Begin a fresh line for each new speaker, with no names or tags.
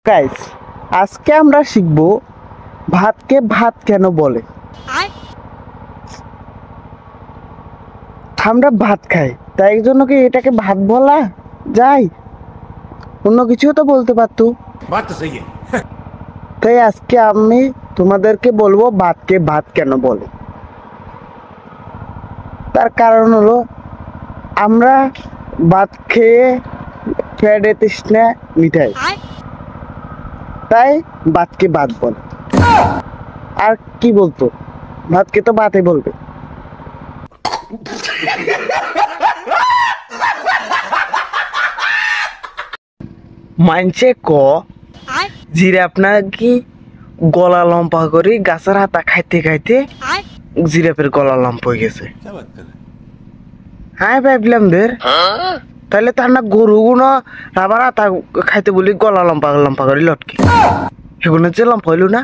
Guys, আজকে আমরা শিখব ভাতকে ভাত কেন বলে। আমরা ভাত খাই, তাই জন্য কি এটাকে ভাত বলা যায়? অন্য কিছুও তো বলতে পারতো। তাই আজকে আমি তোমাদেরকে বলবো ভাতকে ভাত কেন বলে। তার কারণ হলো আমরা ভাত খেয়ে পেটে তৃষ্ণা মিটাই, তাই ভাতকে ভাত বলে। আর কি বলতো, ভাতকে তো ভাতে বলবে। মানছে ক জিরে আপনার কি গলা লম্বা করে গাছের হাতা খাইতে খাইতে জিরাপের গলা লম্বা হয়ে গেছে। হ্যাঁ ভাবলাম তাহলে তার না গরু গুলো আবার হাতা খাইতে বলি গলা লম্বা লম্বা করে লটকে, সেগুলো যে লম্বা হইল না।